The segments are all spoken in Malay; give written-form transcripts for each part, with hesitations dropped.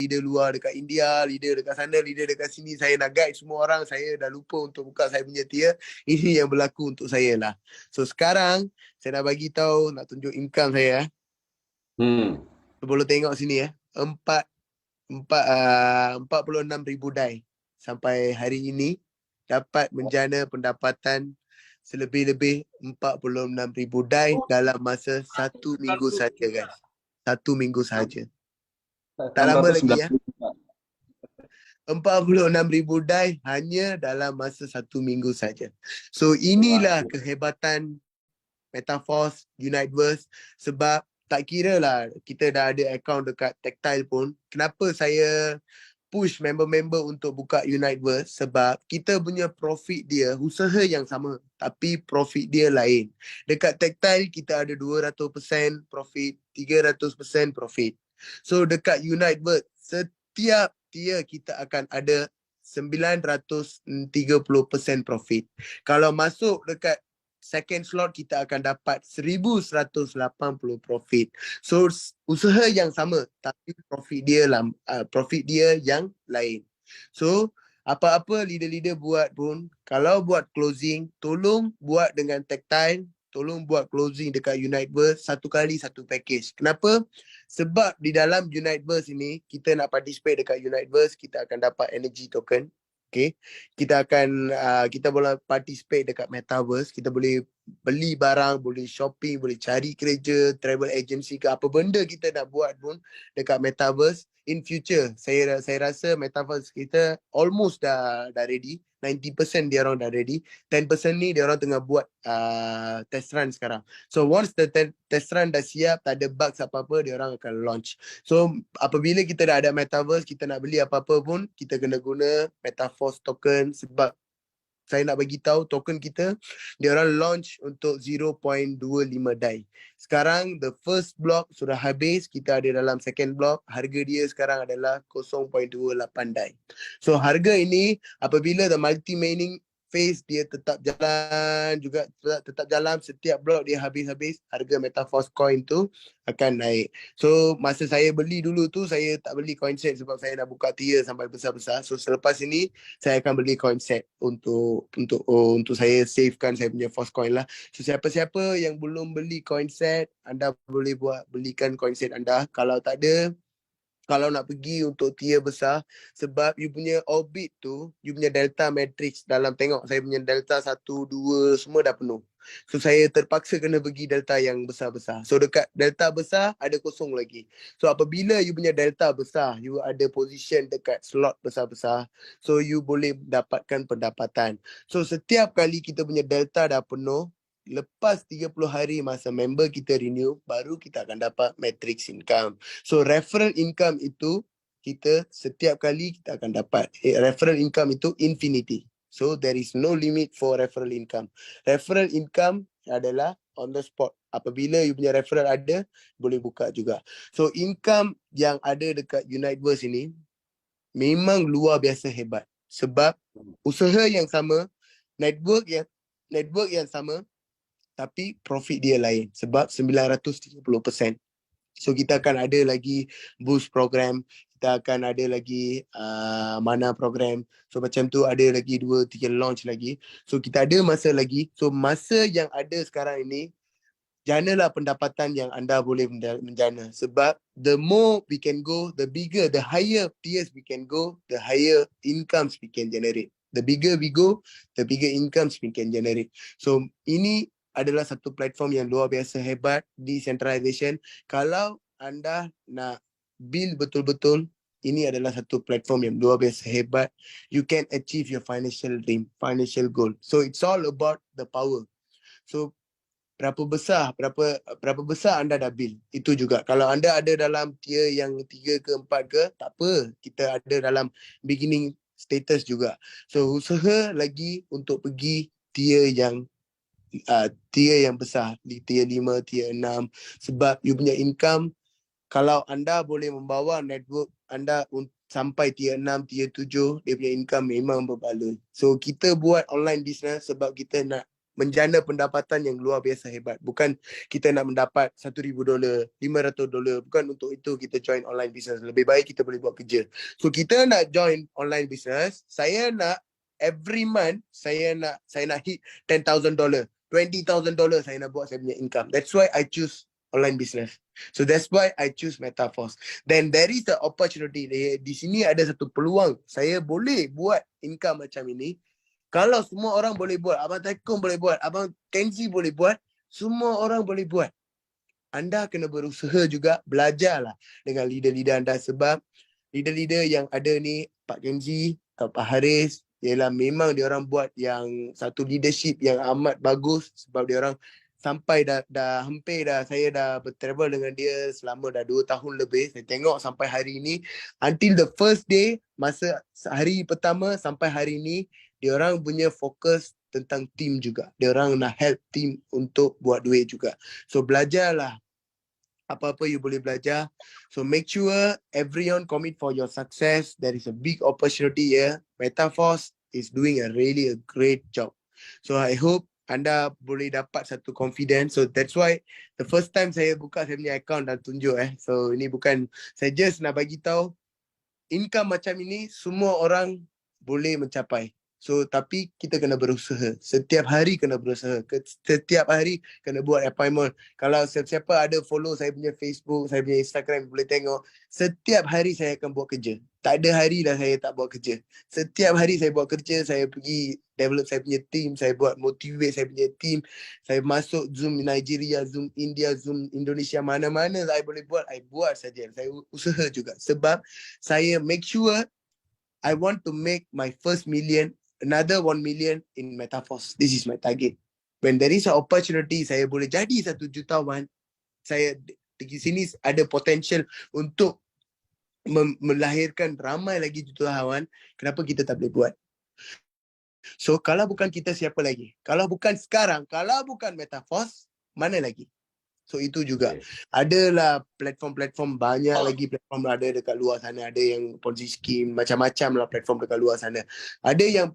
leader luar dekat India, leader dekat sana, leader dekat sini. Saya nak guide semua orang. Saya dah lupa untuk buka saya punya tier. Ini yang berlaku untuk saya lah. So sekarang saya nak bagi tahu, nak tunjuk income saya. Boleh tengok sini ya. 46,000 dai sampai hari ini dapat menjana pendapatan selebih-lebih 46,000 dai dalam masa 1 minggu saja guys. 1 minggu saja. Tak lama lagi ya. 46,000 dai hanya dalam masa 1 minggu saja. So inilah kehebatan Metaforce, Uniteverse, sebab tak kira lah kita dah ada account dekat Tactile pun. Kenapa saya push member-member untuk buka Uniteverse? Sebab kita punya profit dia, usaha yang sama tapi profit dia lain. Dekat Tactile kita ada 200% profit, 300% profit. So dekat Uniteverse setiap tier kita akan ada 930% profit. Kalau masuk dekat second slot kita akan dapat 1180 profit. So usaha yang sama tapi profit dia yang lain. So apa-apa leader-leader buat pun, kalau buat closing tolong buat dengan Tactile, tolong buat closing dekat Uniteverse satu kali satu package. Kenapa? Sebab di dalam Uniteverse ini kita nak participate dekat Uniteverse, kita akan dapat energy token. Okay, kita boleh participate dekat Metaverse, kita boleh beli barang, boleh shopping, boleh cari kerja, travel agency ke apa benda kita nak buat pun dekat Metaverse. In future, saya rasa Metaverse kita almost dah ready. 90% dia orang dah ready. 10% ni dia orang tengah buat test run sekarang. So once the test run dah siap, tak ada bugs apa-apa, dia orang akan launch. So apabila kita dah ada Metaverse, kita nak beli apa-apa pun, kita kena guna Metaforce token. Sebab saya nak bagi tahu token kita, dia orang launch untuk 0.25 dai. Sekarang the first block sudah habis, kita ada dalam second block, harga dia sekarang adalah 0.28 dai. So harga ini apabila the multi mining phase dia tetap jalan juga, tetap jalan, setiap block dia habis-habis, harga Metaforce coin tu akan naik. So masa saya beli dulu tu, saya tak beli coin set sebab saya nak buka tier sampai besar-besar. So selepas ini saya akan beli coin set untuk saya savekan saya punya Force coin lah. So siapa-siapa yang belum beli coin set, anda boleh belikan coin set anda. Kalau tak ada, kalau nak pergi untuk tier besar, sebab you punya orbit tu, you punya delta matrix dalam, tengok saya punya delta 1, 2 semua dah penuh. So saya terpaksa kena pergi delta yang besar-besar. So dekat delta besar ada kosong lagi. So apabila you punya delta besar, you ada position dekat slot besar-besar, so you boleh dapatkan pendapatan. So setiap kali kita punya delta dah penuh, lepas 30 hari masa member kita renew, baru kita akan dapat matrix income. So referral income itu kita setiap kali kita akan dapat. Referral income itu infinity. So there is no limit for referral income. Referral income adalah on the spot. Apabila you punya referral ada, boleh buka juga. So income yang ada dekat Uniteverse ini memang luar biasa hebat. Sebab usaha yang sama, network yang sama, tapi profit dia lain sebab 930%. So kita akan ada lagi boost program, kita akan ada lagi mana program. So macam tu ada lagi 2-3 launch lagi. So kita ada masa lagi. So masa yang ada sekarang ini, janalah pendapatan yang anda boleh menjana. Sebab the more we can go, the bigger, the higher tiers we can go, the higher incomes we can generate. The bigger we go, the bigger incomes we can generate. So ini adalah satu platform yang luar biasa hebat, decentralization. Kalau anda nak build betul-betul, ini adalah satu platform yang luar biasa hebat. You can achieve your financial dream, financial goal. So it's all about the power. So berapa besar anda dah build, itu juga. Kalau anda ada dalam tier yang 3 ke 4 ke, tak apa, kita ada dalam beginning status juga. So usaha lagi untuk pergi tier yang besar, di tier 5, tier 6, sebab you punya income, kalau anda boleh membawa network anda sampai tier 6, tier 7, dia punya income memang berbaloi. So kita buat online business sebab kita nak menjana pendapatan yang luar biasa hebat. Bukan kita nak mendapat $1,000, $500. Bukan untuk itu kita join online business. Lebih baik kita boleh buat kerja. So kita nak join online business, saya nak every month saya nak hit $10,000, $20,000 saya nak buat saya punya income. That's why I choose online business. So that's why I choose Metaforce. Then there is the opportunity. Di sini ada satu peluang. Saya boleh buat income macam ini. Kalau semua orang boleh buat, Abang Taikum boleh buat, Abang Kenzi boleh buat, semua orang boleh buat. Anda kena berusaha juga, belajarlah dengan leader-leader anda. Sebab leader-leader yang ada ni, Pak Kenzi, Pak Haris, ialah memang dia orang buat yang satu leadership yang amat bagus. Sebab dia orang sampai dah hampir dah, saya dah bertravel dengan dia selama dah 2 tahun lebih. Saya tengok sampai hari ini, until the first day, masa hari pertama sampai hari ini, dia orang punya fokus tentang team juga. Dia orang nak help team untuk buat duit juga. So belajarlah apa-apa you boleh belajar. So make sure everyone commit for your success. There is a big opportunity here. Metaforce is doing a great job. So I hope anda boleh dapat satu confidence. So that's why the first time saya buka saya punya account dan tunjuk So ini bukan, saya just nak bagi tahu income macam ini semua orang boleh mencapai. So tapi kita kena berusaha. Setiap hari kena berusaha. Setiap hari kena buat appointment. Kalau siapa ada follow saya punya Facebook, saya punya Instagram, boleh tengok. Setiap hari saya akan buat kerja. Tak ada hari dah saya tak buat kerja. Setiap hari saya buat kerja, saya pergi develop saya punya team, saya buat motivate saya punya team. Saya masuk Zoom Nigeria, Zoom India, Zoom Indonesia, mana-mana saya boleh buat, I buat saja. Saya usaha juga. Sebab saya make sure I want to make my first million, another 1 million in Metaforce. This is my target. When there is an opportunity, saya boleh jadi 1 jutawan. Saya di sini ada potential untuk melahirkan ramai lagi jutawan. Kenapa kita tak boleh buat? So kalau bukan kita, siapa lagi? Kalau bukan sekarang, kalau bukan Metaforce, mana lagi? So itu juga. Adalah platform-platform, banyak lagi platform ada dekat luar sana. Ada yang Ponzi scheme, macam-macam lah platform dekat luar sana. Ada yang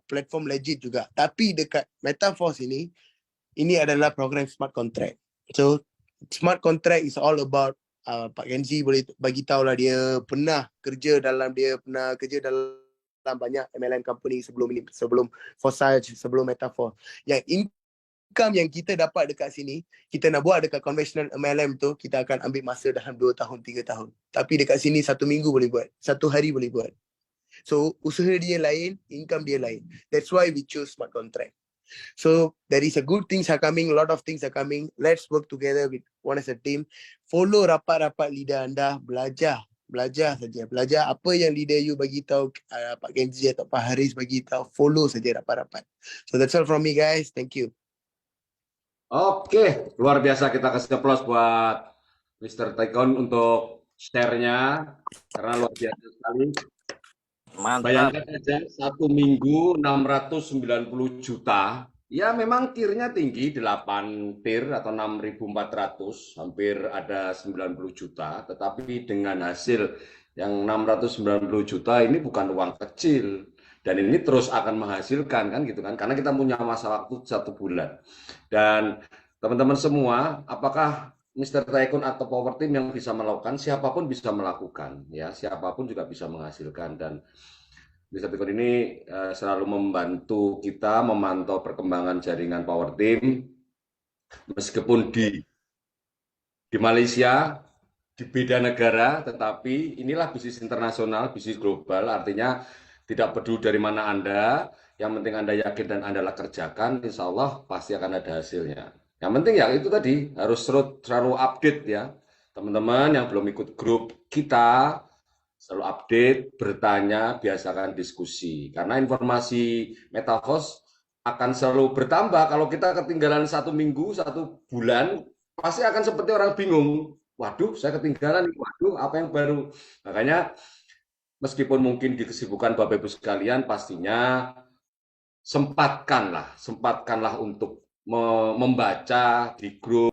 platform legit juga. Tapi dekat Metaforce ini adalah program smart contract. So smart contract is all about Pak Kenzi boleh bagi tahu lah, dia pernah kerja dalam banyak MLM company sebelum ini, sebelum Forsage, sebelum Metaforce. Yang income yang kita dapat dekat sini, kita nak buat dekat conventional MLM tu, kita akan ambil masa dalam 2 tahun, 3 tahun. Tapi dekat sini 1 minggu boleh buat, 1 hari boleh buat. So usaha dia lain, income dia lain. That's why we choose smart contract. So there is a good things are coming, a lot of things are coming. Let's work together with one as a team. Follow rapat-rapat leader anda, belajar saja. Belajar apa yang leader you bagi tahu, Pak Kenzi atau Pak Haris bagi tahu, follow saja rapat-rapat. So that's all from me guys. Thank you. Oke, luar biasa, kita kasih aplaus buat Mr. Taikon untuk share-nya karena luar biasa sekali. Mantap. Bayangkan saja 1 minggu 690 juta. Ya memang tirnya tinggi, 8 tir atau 6.400, hampir ada 90 juta. Tetapi dengan hasil yang 690 juta ini bukan uang kecil. Dan ini terus akan menghasilkan kan gitu kan. Karena kita punya masa waktu 1 bulan. Dan teman-teman semua, apakah Mr. Taikun atau Power Team yang bisa melakukan, siapapun bisa melakukan, ya siapapun juga bisa menghasilkan. Dan Mr. Taikun ini selalu membantu kita memantau perkembangan jaringan Power Team, meskipun di Malaysia, di beda negara, tetapi inilah bisnis internasional, bisnis global, artinya tidak peduli dari mana Anda, yang penting Anda yakin dan Anda kerjakan, insya Allah pasti akan ada hasilnya. Yang penting ya itu tadi, harus selalu update ya. Teman-teman yang belum ikut grup kita, selalu update, bertanya, biasakan diskusi. Karena informasi Metaforce akan selalu bertambah. Kalau kita ketinggalan 1 minggu, 1 bulan, pasti akan seperti orang bingung. Waduh, saya ketinggalan, waduh, apa yang baru? Makanya, meskipun mungkin di kesibukan Bapak Ibu sekalian, pastinya sempatkanlah untuk membaca di grup,